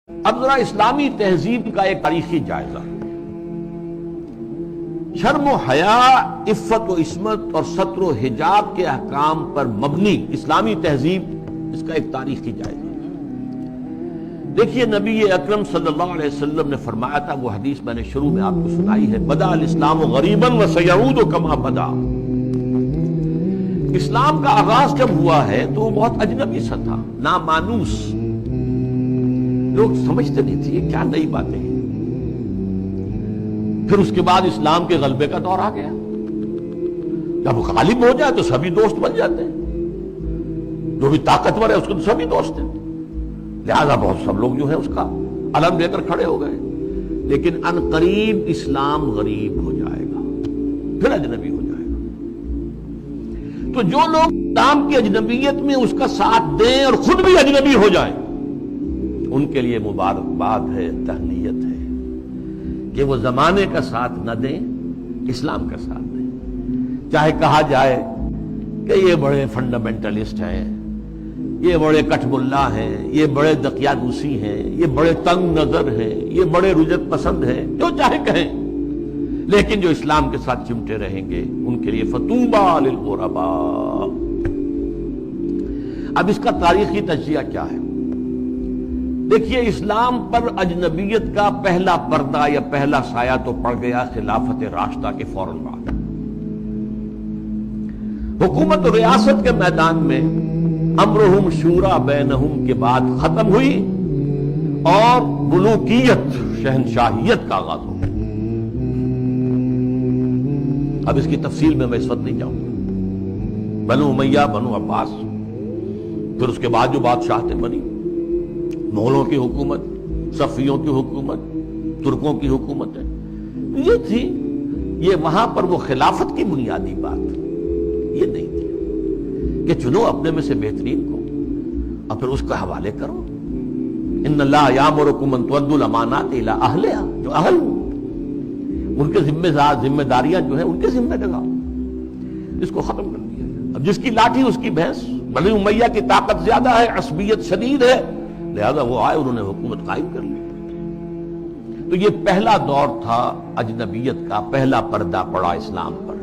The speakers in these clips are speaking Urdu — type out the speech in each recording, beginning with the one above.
اب ذرا اسلامی تہذیب کا ایک تاریخی جائزہ۔ شرم و حیا، عفت و عصمت اور ستر و حجاب کے احکام پر مبنی اسلامی تہذیب، اس کا ایک تاریخی جائزہ۔ دیکھیے نبی اکرم صلی اللہ علیہ وسلم نے فرمایا تھا، وہ حدیث میں نے شروع میں آپ کو سنائی ہے، بدأ الاسلام غریبا وسیعود کما بدأ۔ اسلام کا آغاز جب ہوا ہے تو وہ بہت اجنبی سا تھا، نامانوس، لوگ سمجھتے نہیں تھے یہ کیا نئی باتیں ہیں۔ پھر اس کے بعد اسلام کے غلبے کا دور آ گیا، جب غالب ہو جائے تو سبھی دوست بن جاتے ہیں، جو بھی طاقتور ہے اس کو تو سبھی دوست ہیں، لہذا بہت سب لوگ جو ہے اس کا علم لے کر کھڑے ہو گئے۔ لیکن ان قریب اسلام غریب ہو جائے گا، پھر اجنبی ہو جائے گا۔ تو جو لوگ اسلام کی اجنبیت میں اس کا ساتھ دیں اور خود بھی اجنبی ہو جائیں، ان کے لیے مبارکباد ہے، تہنیت ہے کہ وہ زمانے کا ساتھ نہ دیں، اسلام کا ساتھ دیں۔ چاہے کہا جائے کہ یہ بڑے فنڈامنٹلسٹ ہیں، یہ بڑے کٹ ملا ہیں، یہ بڑے دقیانوسی ہیں، یہ بڑے تنگ نظر ہیں، یہ بڑے رجت پسند ہیں، جو چاہے کہیں، لیکن جو اسلام کے ساتھ چمٹے رہیں گے ان کے لیے فطوبیٰ للغرباء۔ اب اس کا تاریخی تجزیہ کیا ہے؟ دیکھیے، اسلام پر اجنبیت کا پہلا پردہ یا پہلا سایہ تو پڑ گیا خلافت راشدہ کے فوراً بعد۔ حکومت و ریاست کے میدان میں امرہم شورا بینہم کے بعد ختم ہوئی اور ملوکیت، شہنشاہیت کا آغاز ہو گیا۔ اب اس کی تفصیل میں اس وقت نہیں جاؤں گا۔ بنو امیہ، بنو عباس، پھر اس کے بعد جو بادشاہتیں بنی، مغلوں کی حکومت، صفویوں کی حکومت، ترکوں کی حکومت ہے، یہ تھی۔ یہ وہاں پر وہ خلافت کی بنیادی بات یہ نہیں تھی کہ چنو اپنے میں سے بہترین کو اور پھر اس کا حوالے کرو۔ ان اللہ یامرکم ان تؤدوا الامانات الی اہلھا، جو اہل ہوں ان کے ذمہ داریاں جو ہیں ان کے ذمہ لگاؤ۔ اس کو ختم کر دیا۔ اب جس کی لاٹھی اس کی بھینس۔ بنی امیہ کی طاقت زیادہ ہے، عصبیت شدید ہے، لہذا وہ آئے، انہوں نے حکومت قائم کر لی۔ تو یہ پہلا دور تھا اجنبیت کا، پہلا پردہ پڑا اسلام پر۔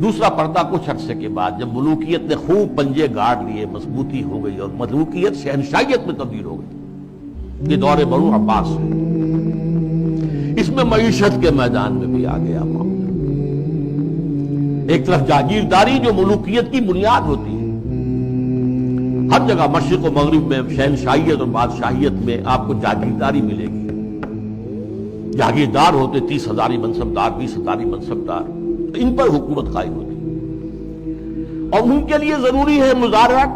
دوسرا پردہ کچھ عرصے کے بعد جب ملوکیت نے خوب پنجے گاڑ لیے، مضبوطی ہو گئی اور ملوکیت شہنشاہیت میں تبدیل ہو گئی، یہ دور بنو عباس ہے۔ اس میں معیشت کے میدان میں بھی آ گیا معاملہ۔ ایک طرف جاگیرداری جو ملوکیت کی بنیاد ہوتی ہے، ہر جگہ مشرق و مغرب میں شہنشاہیت اور بادشاہیت میں آپ کو جاگیرداری ملے گی۔ جاگیردار ہوتے 30,000 منصبدار، 20,000 منصبدار، ان پر حکومت قائم ہوتی اور ان کے لیے ضروری ہے مزارعت۔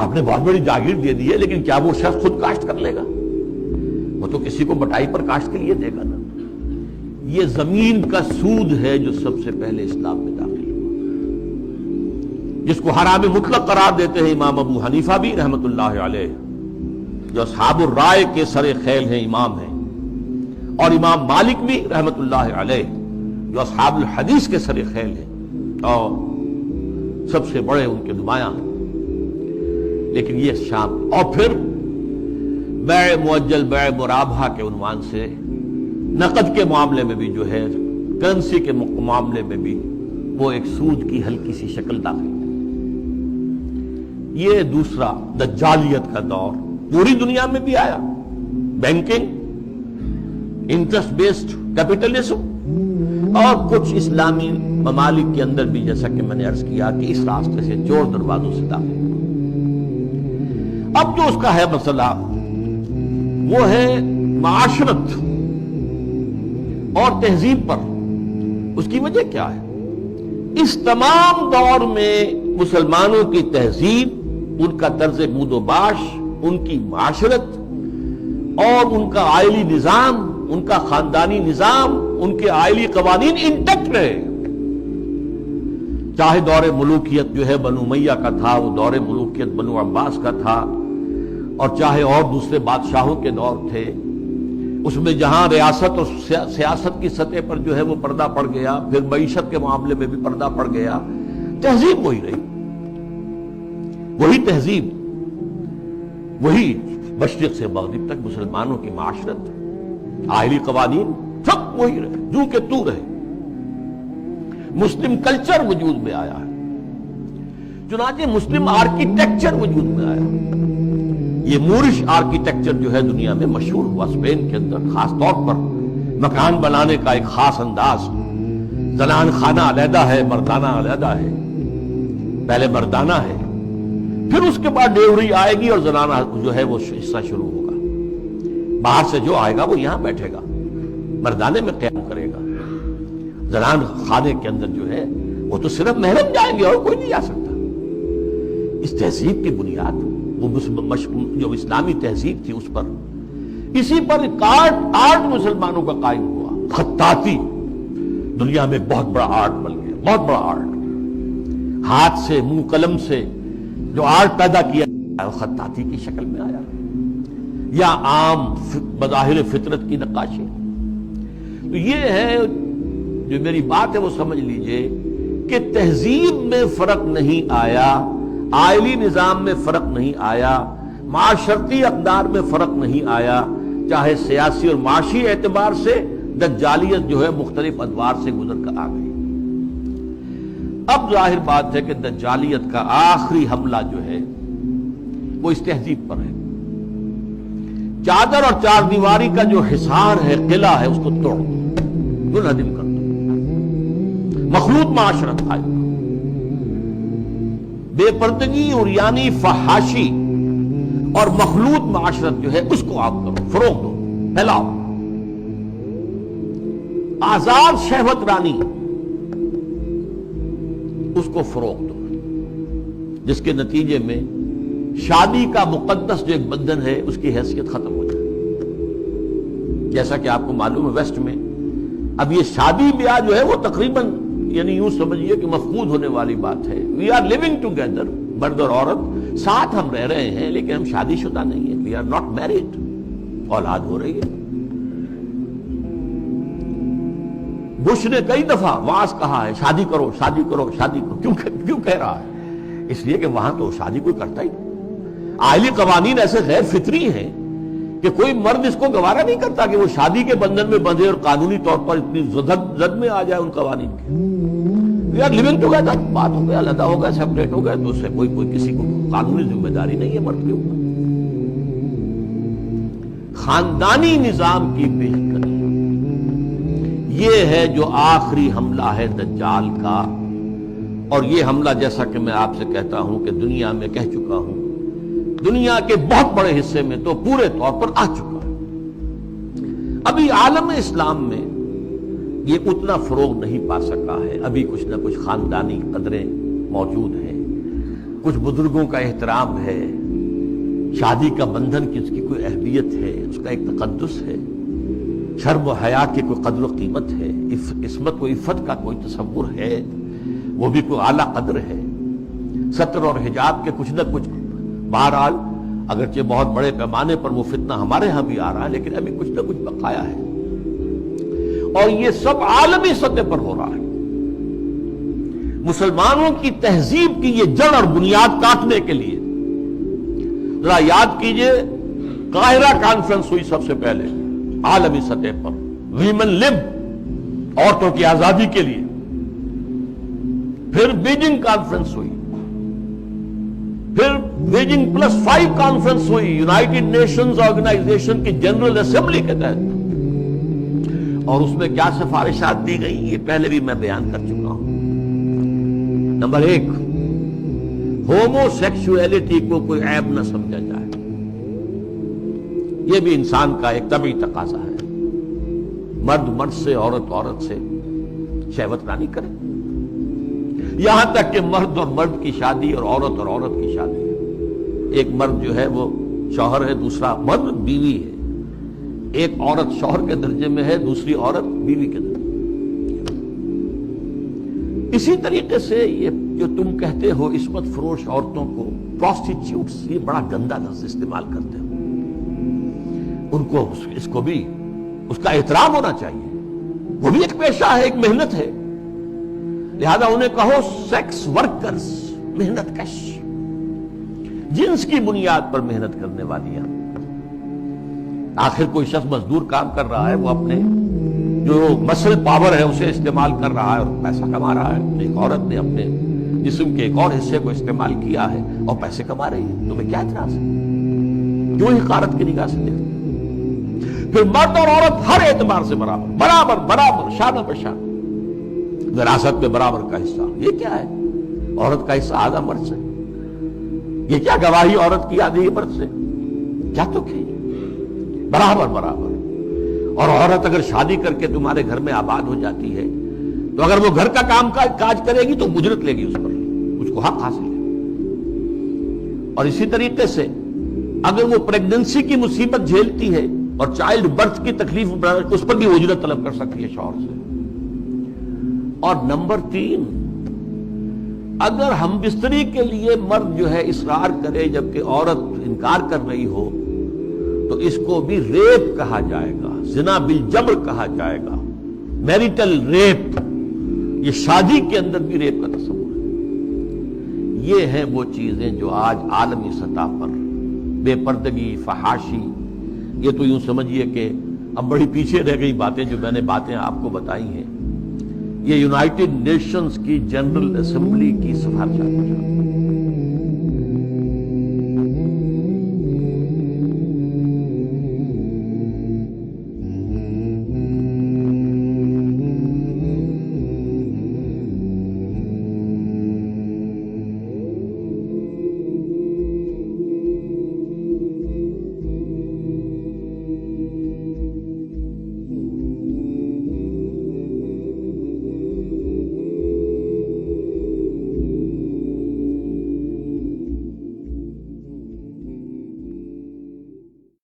آپ نے بہت بڑی جاگیر دے دی ہے، لیکن کیا وہ شخص خود کاشت کر لے گا؟ وہ تو کسی کو بٹائی پر کاشت کے لیے دے گا نا۔ یہ زمین کا سود ہے جو سب سے پہلے اسلام میں داخل ہوا، جس کو حرام مطلق قرار دیتے ہیں امام ابو حنیفہ بھی رحمت اللہ علیہ، جو اصحاب الرائے کے سر خیل ہیں، امام ہیں، اور امام مالک بھی رحمت اللہ علیہ جو اصحاب الحدیث کے سر خیل ہیں اور سب سے بڑے ان کے نمایاں ہیں۔ لیکن یہ شام، اور پھر بیع مؤجل، بیع مرابحہ کے عنوان سے نقد کے معاملے میں بھی جو ہے، کرنسی کے معاملے میں بھی وہ ایک سود کی ہلکی سی شکل داخل ہے۔ یہ دوسرا دجالیت کا دور پوری دنیا میں بھی آیا، بینکنگ، انٹرسٹ بیسڈ کیپٹلزم، اور کچھ اسلامی ممالک کے اندر بھی، جیسا کہ میں نے عرض کیا کہ اس راستے سے چور دروازوں سے داخل۔ اب جو اس کا ہے مسئلہ وہ ہے معاشرت اور تہذیب پر۔ اس کی وجہ کیا ہے؟ اس تمام دور میں مسلمانوں کی تہذیب، ان کا طرز بود و باش، ان کی معاشرت اور ان کا عائلی نظام، ان کا خاندانی نظام، ان کے عائلی قوانین انٹیکٹ رہے۔ چاہے دور ملوکیت جو ہے بنو امیہ کا تھا، وہ دور ملوکیت بنو عباس کا تھا، اور چاہے اور دوسرے بادشاہوں کے دور تھے، اس میں جہاں ریاست اور سیاست کی سطح پر جو ہے وہ پردہ پڑ گیا، پھر معیشت کے معاملے میں بھی پردہ پڑ گیا، تہذیب وہی رہی، وہی تہذیب، وہی مشرق سے مغرب تک مسلمانوں کی معاشرت، آئلی قوانین سب وہی رہے، جو کہ تو رہے۔ مسلم کلچر وجود میں آیا ہے، چنانچہ مسلم آرکیٹیکچر وجود میں آیا۔ یہ مورش آرکیٹیکچر جو ہے دنیا میں مشہور ہوا، اسپین کے اندر خاص طور پر مکان بنانے کا ایک خاص انداز، زنان خانہ علیحدہ ہے، مردانہ علیحدہ ہے، پہلے مردانہ ہے، پھر اس کے بعد ڈیوری آئے گی اور زنانہ جو ہے وہ حصہ شروع ہوگا۔ باہر سے جو آئے گا وہ یہاں بیٹھے گا، مردانے میں قیام کرے گا۔ زنان خانے کے اندر جو ہے وہ تو صرف محرم جائیں گے اور کوئی نہیں جا سکتا۔ اس تہذیب کی بنیاد وہ جو اسلامی تہذیب تھی اس پر، اسی پر آرٹ مسلمانوں کا قائم ہوا۔ خطاطی دنیا میں بہت بڑا آرٹ بن گیا، بہت بڑا آرٹ، ہاتھ سے منہ قلم سے جو آرٹ پیدا کیا وہ خطاطی کی شکل میں آیا، یا عام بظاہر فطرت کی نقاشی۔ تو یہ ہے جو میری بات ہے وہ سمجھ لیجئے کہ تہذیب میں فرق نہیں آیا، آئلی نظام میں فرق نہیں آیا، معاشرتی اقدار میں فرق نہیں آیا، چاہے سیاسی اور معاشی اعتبار سے دجالیت جو ہے مختلف ادوار سے گزر کر آ گئی۔ اب ظاہر بات ہے کہ دجالیت کا آخری حملہ جو ہے وہ اس تہذیب پر ہے۔ چادر اور چار دیواری کا جو حصار ہے، قلعہ ہے، اس کو توڑ دو، منہدم کر دو، مخلوط معاشرت آئے، بے پردگی اور یعنی فحاشی اور مخلوط معاشرت جو ہے اس کو آپ کرو، فروغ دو، پھیلاؤ۔ آزاد شہوت رانی اس کو فروغ دو، جس کے نتیجے میں شادی کا مقدس جو ایک بندھن ہے اس کی حیثیت ختم ہو جائے۔ جیسا کہ آپ کو معلوم ہے ویسٹ میں اب یہ شادی بیاہ جو ہے وہ تقریباً یعنی یوں سمجھیے کہ مفقود ہونے والی بات ہے۔ وی آر لیونگ ٹوگیدر، مرد اور عورت ساتھ ہم رہ رہے ہیں لیکن ہم شادی شدہ نہیں ہیں، وی آر ناٹ میریڈ، اولاد ہو رہی ہے۔ بش نے کئی دفعہ وعظ کہا ہے شادی کرو شادی کرو شادی کرو، کیوں کہہ رہا ہے؟ اس لیے کہ وہاں تو شادی کوئی کرتا ہی نہیں۔ آئلی قوانین ایسے غیر فطری ہیں کہ کوئی مرد اس کو گوارا نہیں کرتا کہ وہ شادی کے بندھن میں بندھے اور قانونی طور پر اتنی زد میں آ جائے ان قوانین کے۔ وی آر لیونگ ٹوگیدر، بات ہو گیا، علیحدہ ہو گیا، سیپریٹ ہو گیا، تو اس سے کوئی کسی کو قانونی ذمہ داری نہیں ہے مرد کے اوپر۔ خاندانی نظام کی پیشکش یہ ہے جو آخری حملہ ہے دجال کا، اور یہ حملہ جیسا کہ میں آپ سے کہتا ہوں کہ دنیا میں کہہ چکا ہوں، دنیا کے بہت بڑے حصے میں تو پورے طور پر آ چکا ہے۔ ابھی عالم اسلام میں یہ اتنا فروغ نہیں پا سکا ہے، ابھی کچھ نہ کچھ خاندانی قدریں موجود ہیں، کچھ بزرگوں کا احترام ہے، شادی کا بندھن کی اس کی کوئی اہمیت ہے، اس کا ایک تقدس ہے، شرم و حیا کی کوئی قدر و قیمت ہے، عصمت و عفت کا کوئی تصور ہے، وہ بھی کوئی اعلیٰ قدر ہے، ستر اور حجاب کے کچھ نہ کچھ، بہرحال اگرچہ بہت بڑے پیمانے پر وہ فتنہ ہمارے ہاں بھی آ رہا ہے لیکن ابھی کچھ نہ کچھ بقایا ہے، اور یہ سب عالمی سطح پر ہو رہا ہے۔ مسلمانوں کی تہذیب کی یہ جڑ اور بنیاد کاٹنے کے لیے ذرا یاد کیجئے، قاہرہ کانفرنس ہوئی سب سے پہلے عالمی سطح پر، ویمن لب، عورتوں کی آزادی کے لیے، پھر بیجنگ کانفرنس ہوئی، پھر بیجنگ +5 کانفرنس ہوئی یونائٹڈ نیشنز آرگنائزیشن کی جنرل اسمبلی کے تحت، اور اس میں کیا سفارشات دی گئی یہ پہلے بھی میں بیان کر چکا ہوں۔ نمبر 1، ہومو سیکسولیٹی کو کوئی عیب نہ سمجھا جائے، یہ بھی انسان کا ایک طبعی تقاضا ہے، مرد مرد سے، عورت عورت سے شہوت رانی کرے، یہاں تک کہ مرد اور مرد کی شادی اور عورت کی شادی ہے، ایک مرد جو ہے وہ شوہر ہے، دوسرا مرد بیوی ہے، ایک عورت شوہر کے درجے میں ہے، دوسری عورت بیوی کے درجے میں۔ اسی طریقے سے یہ جو تم کہتے ہو عصمت فروش عورتوں کو پروسٹیٹیوٹس، یہ بڑا گندا لفظ استعمال کرتے ہو، ان کو اس کو بھی اس کا احترام ہونا چاہیے، وہ بھی ایک پیشہ ہے، ایک محنت ہے، لہذا انہیں کہو سیکس ورکرز، محنت کش، جنس کی بنیاد پر محنت کرنے والیاں. آخر کوئی شخص مزدور کام کر رہا ہے، وہ اپنے جو مسل پاور ہے اسے استعمال کر رہا ہے اور پیسہ کما رہا ہے. ایک عورت نے اپنے جسم کے ایک اور حصے کو استعمال کیا ہے اور پیسے کما رہی ہے. تمہیں کیا اعتراض ہے؟ کیوں حقارت کی نگاہ سے دیکھتے؟ پھر مرد اور عورت ہر اعتبار سے برابر برابر برابر، شانہ بشانہ، وراثت میں برابر کا حصہ. یہ کیا ہے؟ عورت کا حصہ آدھا مرد سے. یہ کیا گواہی عورت کی آدھی مرد سے؟ کیا تو کی برابر برابر. اور عورت اگر شادی کر کے تمہارے گھر میں آباد ہو جاتی ہے تو اگر وہ گھر کا کام کاج کرے گی تو اجرت لے گی اس پر، اس کو حق حاصل ہے. اور اسی طریقے سے اگر وہ پریگننسی کی مصیبت جھیلتی ہے اور چائلڈ برتھ کی تکلیف اس پر بھی اجرت طلب کر سکتی ہے شوہر سے. اور نمبر 3، اگر ہم بستری کے لیے مرد جو ہے اصرار کرے جبکہ عورت انکار کر رہی ہو تو اس کو بھی ریپ کہا جائے گا، زنا بالجبر کہا جائے گا، میریٹل ریپ. یہ شادی کے اندر بھی ریپ کا تصور ہے. یہ ہیں وہ چیزیں جو آج عالمی سطح پر بے پردگی، فحاشی، یہ تو یوں سمجھیے کہ اب بڑی پیچھے رہ گئی باتیں جو میں نے آپ کو بتائی ہیں. یہ یونائٹڈ نیشنز کی جنرل اسمبلی کی سفارشات.